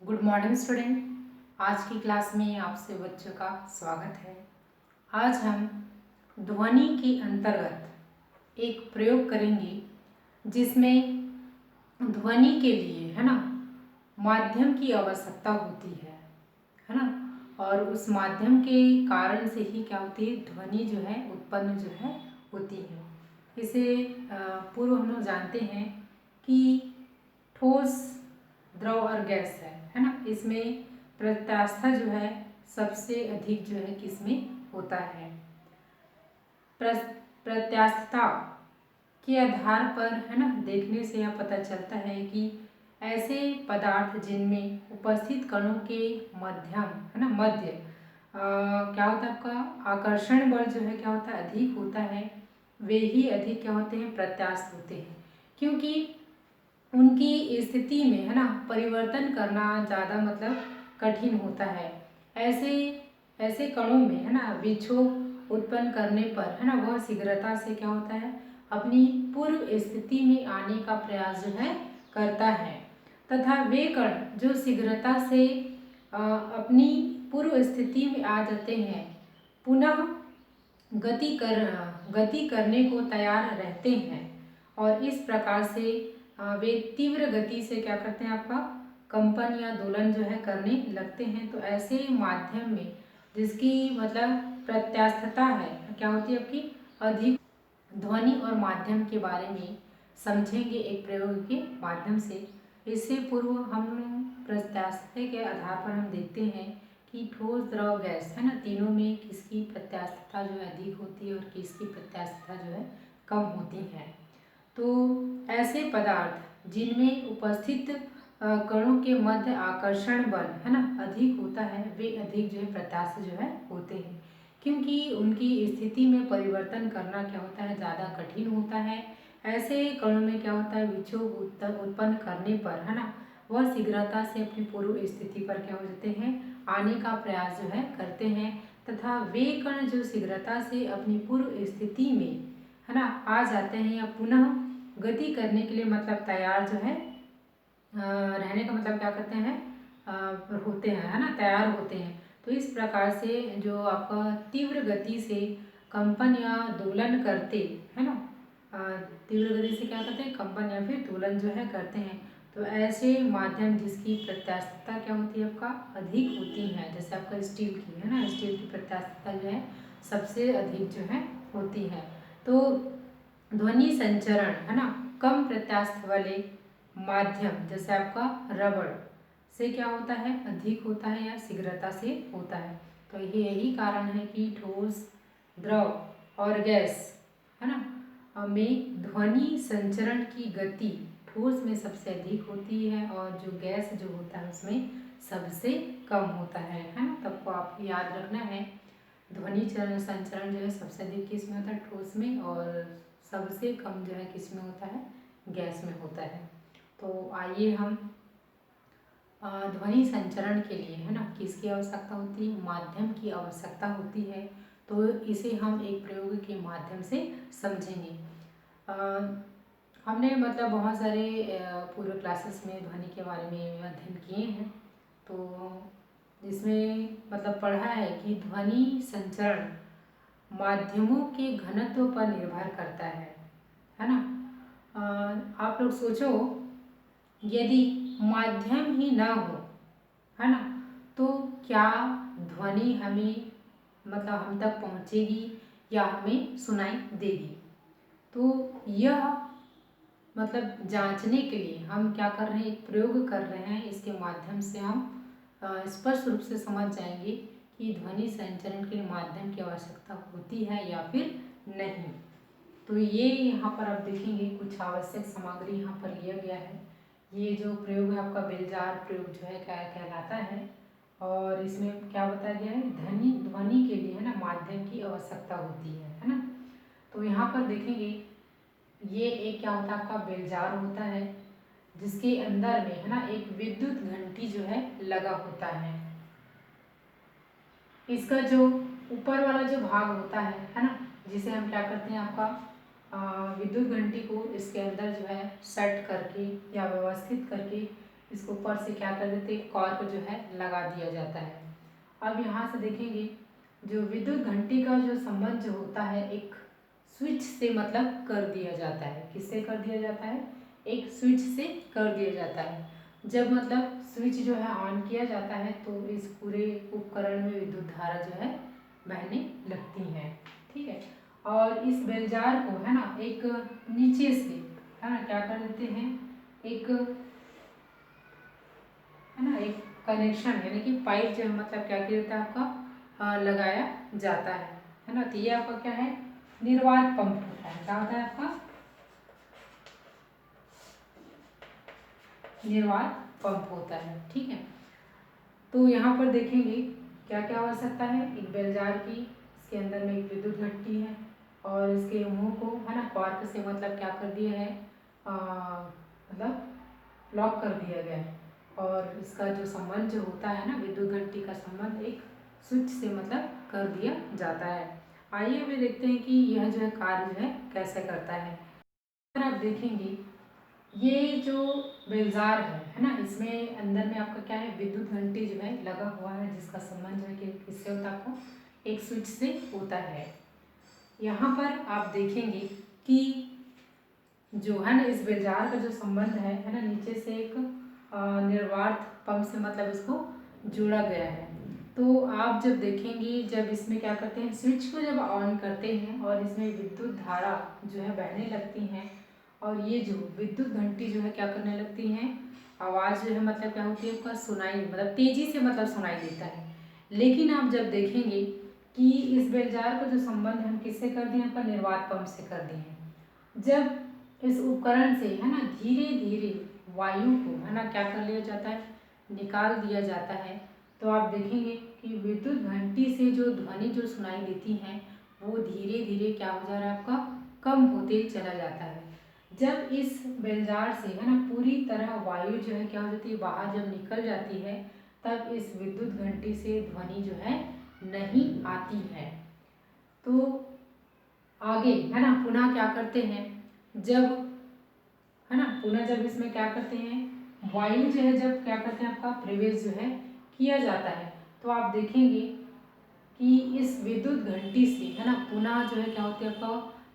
Good morning student. आज की class में आपसे बच्चों का स्वागत है। आज हम ध्वनि के अंतर्गत एक प्रयोग करेंगे जिसमें ध्वनि के लिए है ना माध्यम की आवश्यकता होती है ना। और उस माध्यम के कारण से ही क्या होती है, ध्वनि जो है उत्पन्न जो है होती है। इसे पूर्व हम लोग जानते हैं कि ठोस, द्रव और गैस है ना। इसमें प्रत्यास्था जो है सबसे अधिक जो है किसमें होता है। प्रत्यास्थता के आधार पर है ना देखने से यह पता चलता है कि ऐसे पदार्थ जिनमें उपस्थित कणों के मध्यम है ना मध्य क्या होता है, आपका आकर्षण बल जो है क्या होता है, अधिक होता है। वे ही अधिक क्या होते हैं, प्रत्यास्थ होते हैं, क्योंकि उनकी स्थिति में है ना परिवर्तन करना ज़्यादा मतलब कठिन होता है। ऐसे ऐसे कणों में है ना विक्षोभ उत्पन्न करने पर है ना वह शीघ्रता से क्या होता है, अपनी पूर्व स्थिति में आने का प्रयास जो है करता है, तथा वे कण जो शीघ्रता से अपनी पूर्व स्थिति में आ जाते हैं पुनः गति करने को तैयार रहते हैं। और इस प्रकार से वे तीव्र गति से क्या करते हैं, आपका कंपन या दोलन जो है करने लगते हैं। तो ऐसे माध्यम में जिसकी मतलब प्रत्यास्थता है क्या होती है, आपकी अधिक। ध्वनि और माध्यम के बारे में समझेंगे एक प्रयोग के माध्यम से। इससे पूर्व हम प्रत्यास्थता के आधार पर हम देखते हैं कि ठोस, द्रव, गैस है ना, तीनों में किसकी प्रत्यास्थता जो है अधिक होती है और किसकी प्रत्यास्थता जो है कम होती है। तो ऐसे पदार्थ जिनमें उपस्थित कणों के मध्य आकर्षण बल है ना अधिक होता है, वे अधिक जो है प्रत्यास्थ जो है होते हैं, क्योंकि उनकी स्थिति में परिवर्तन करना क्या होता है, ज़्यादा कठिन होता है। ऐसे कणों में क्या होता है, विक्षोभ उत्पन्न करने पर है ना वह शीघ्रता से अपनी पूर्व स्थिति पर क्या हो जाते हैं, आने का प्रयास जो है करते हैं, तथा वे कण जो शीघ्रता से अपनी पूर्व स्थिति में है ना आ जाते हैं या पुनः गति करने के लिए मतलब तैयार जो है रहने का मतलब क्या करते हैं, होते हैं है ना, तैयार होते हैं। तो इस प्रकार से जो आपका तीव्र गति से कंपन या दोलन करते है ना, तीव्र गति से क्या करते हैं, कंपन या फिर दोलन जो है करते हैं। तो ऐसे माध्यम जिसकी प्रत्यास्थता क्या होती है, आपका अधिक होती है, जैसे आपका स्टील की है ना, स्टील की प्रत्यास्थता जो है सबसे अधिक जो है होती है। तो ध्वनि संचरण है ना कम प्रत्यास्थ वाले माध्यम जैसे आपका रबड़ से क्या होता है, अधिक होता है या शीघ्रता से होता है। तो ये यही कारण है कि ठोस, द्रव और गैस है ना में ध्वनि संचरण की गति ठोस में सबसे अधिक होती है और जो गैस जो होता है उसमें सबसे कम होता है ना। तब आपको याद रखना है ध्वनि संचरण जो है सबसे अधिक किस में होता है, ठोस में, और सबसे कम जो है किस में होता है, गैस में होता है। तो आइए हम ध्वनि संचरण के लिए है ना किसकी आवश्यकता होती है, माध्यम की आवश्यकता होती है। तो इसे हम एक प्रयोग के माध्यम से समझेंगे। हमने मतलब बहुत सारे पूर्व क्लासेस में ध्वनि के बारे में अध्ययन किए हैं, तो जिसमें मतलब पढ़ा है कि ध्वनि संचरण माध्यमों के घनत्व पर निर्भर करता है ना। आप लोग सोचो, यदि माध्यम ही ना हो है ना तो क्या ध्वनि हमें मतलब हम तक पहुँचेगी या हमें सुनाई देगी। तो यह मतलब जांचने के लिए हम क्या कर रहे हैं, एक प्रयोग कर रहे हैं। इसके माध्यम से हम स्पष्ट रूप से समझ जाएंगे कि ध्वनि संचरण के माध्यम की आवश्यकता होती है या फिर नहीं। तो ये यहाँ पर आप देखेंगे कुछ आवश्यक सामग्री यहाँ पर लिया गया है। ये जो प्रयोग है आपका बेलजार प्रयोग जो है क्या कहलाता है, और इसमें क्या बताया गया है, ध्वनि के लिए है ना माध्यम की आवश्यकता होती है ना। तो यहाँ पर देखेंगे ये एक क्या होता है, आपका बेलजार होता है, जिसके अंदर में है ना एक विद्युत घंटी जो है लगा होता है। इसका जो ऊपर वाला जो भाग होता है ना, जिसे हम क्या करते हैं, आपका विद्युत घंटी को इसके अंदर जो है सेट करके या व्यवस्थित करके इसको ऊपर से क्या कर देते हैं, कॉर्क जो है लगा दिया जाता है। अब यहाँ से देखेंगे जो विद्युत घंटी का जो संबंध जो होता है एक स्विच से मतलब कर दिया जाता है। किससे कर दिया जाता है, एक स्विच से कर दिया जाता है। जब मतलब स्विच जो है ऑन किया जाता है तो इस पूरे उपकरण में विद्युत धारा जो है बहने लगती है। ठीक है, और इस बेलजार को है ना एक नीचे से है ना क्या कर देते हैं, एक है ना एक कनेक्शन यानी कि पाइप जो है मतलब क्या किया जाता है आपका लगाया जाता है ना। तो ये आपका क्या है, निर्वात पंप होता है। क्या होता है आपका, निर्वात पंप होता है। ठीक है, तो यहाँ पर देखेंगे क्या क्या आवश्यकता है, एक बेलजार की, इसके अंदर में एक विद्युत घंटी है और इसके मुंह को है ना कॉर्क से मतलब क्या कर दिया है, मतलब लॉक कर दिया गया है। और इसका जो संबंध जो होता है ना विद्युत घंटी का संबंध एक स्विच से मतलब कर दिया जाता है। आइए अभी देखते हैं कि यह जो है कार्य जो है कैसे करता है। अगर आप देखेंगे ये जो बेलजार है ना, इसमें अंदर में आपका क्या है, विद्युत घंटी जो है लगा हुआ है जिसका संबंध जो है कि किससे होता है, आपको एक स्विच से होता है। यहाँ पर आप देखेंगे कि जो है ना इस बेलजार का जो संबंध है ना, नीचे से एक निर्वात पंप से मतलब इसको जोड़ा गया है। तो आप जब देखेंगे जब इसमें क्या करते हैं, स्विच को जब ऑन करते हैं और इसमें विद्युत धारा जो है बहने लगती हैं और ये जो विद्युत घंटी जो है क्या करने लगती हैं, आवाज़ जो है मतलब क्या होती है आपका सुनाई मतलब तेज़ी से मतलब सुनाई देता है। लेकिन आप जब देखेंगे कि इस बेलजार का जो संबंध हम किससे कर दिए, आपका निर्वात पंप से कर दिए हैं। जब इस उपकरण से है ना धीरे धीरे वायु को है ना क्या कर लिया जाता है, निकाल दिया जाता है, तो आप देखेंगे कि विद्युत घंटी से जो ध्वनि जो सुनाई देती है वो धीरे धीरे क्या हो जा रहा है, आपका कम होते चला जाता है। जब इस बेलजार से है ना पूरी तरह वायु जो है क्या हो जाती है, बाहर जब निकल जाती है, तब इस विद्युत घंटी से ध्वनि जो है नहीं आती है। तो आगे है ना पुनः क्या करते हैं, जब है ना पुनः जब इसमें क्या करते हैं, वायु जो है जब क्या करते हैं आपका प्रवेश जो है किया जाता है, तो आप देखेंगे कि इस विद्युत घंटी से है ना पुनः जो है क्या होती है, आपका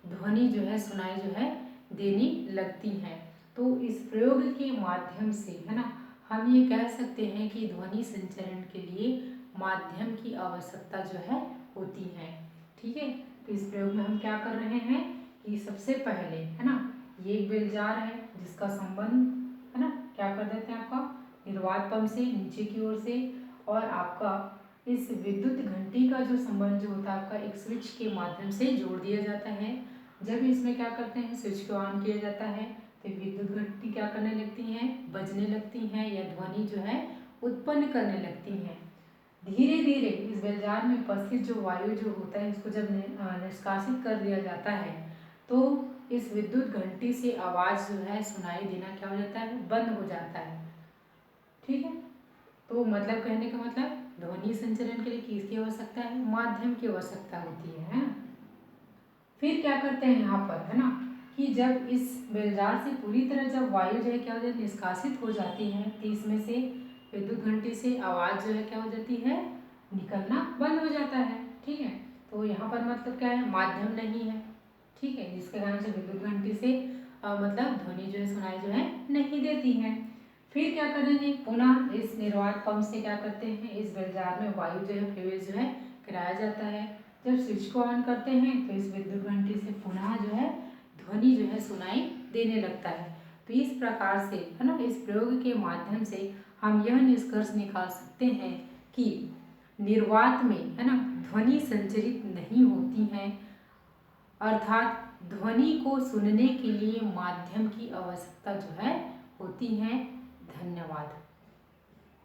ध्वनि जो है सुनाई जो है देने लगती है। तो इस प्रयोग के माध्यम से है ना हम ये कह सकते हैं कि ध्वनि संचरण के लिए माध्यम की आवश्यकता जो है होती है। ठीक है, तो इस प्रयोग में हम क्या कर रहे हैं कि सबसे पहले है ना ये एक बेलजार है जिसका संबंध है ना क्या कर देते हैं, आपका निर्वात पंप से नीचे की ओर से, और आपका इस विद्युत घंटी का जो संबंध जो होता है आपका एक स्विच के माध्यम से जोड़ दिया जाता है। जब इसमें क्या करते हैं, स्विच को ऑन किया जाता है तो विद्युत घंटी क्या करने लगती हैं, बजने लगती हैं या ध्वनि जो है उत्पन्न करने लगती हैं। धीरे धीरे इस बेलजार में उपस्थित जो वायु जो होता है इसको जब निष्कासित कर दिया जाता है तो इस विद्युत घंटी से आवाज़ जो है सुनाई देना क्या हो जाता है, बंद हो जाता है। ठीक है, तो मतलब कहने का मतलब ध्वनि संचरण के लिए किसकी आवश्यकता है, माध्यम की आवश्यकता होती है ना। फिर क्या करते हैं यहाँ पर है ना कि जब इस बेलजार से पूरी तरह जब वायु जो है क्या हो जाती है, निष्कासित हो जाती है, तो इसमें से विद्युत घंटी से आवाज़ जो है क्या हो जाती है, निकलना बंद हो जाता है। ठीक है, तो यहाँ पर मतलब क्या है, माध्यम नहीं है। ठीक है, जिसके कारण से विद्युत घंटी से मतलब ध्वनि जो है सुनाई जो है नहीं देती है। फिर क्या करेंगे, पुनः इस निर्वात पंप से क्या करते हैं, इस बेलजार में वायु जो है प्रवेश जो है कराया जाता है। जब स्विच को ऑन करते हैं तो इस विद्युत घंटी से पुनः जो है ध्वनि जो है सुनाई देने लगता है। तो इस प्रकार से है ना इस प्रयोग के माध्यम से हम यह निष्कर्ष निकाल सकते हैं कि निर्वात में है ना ध्वनि संचरित नहीं होती हैं, अर्थात ध्वनि को सुनने के लिए माध्यम की आवश्यकता जो है होती है। धन्यवाद।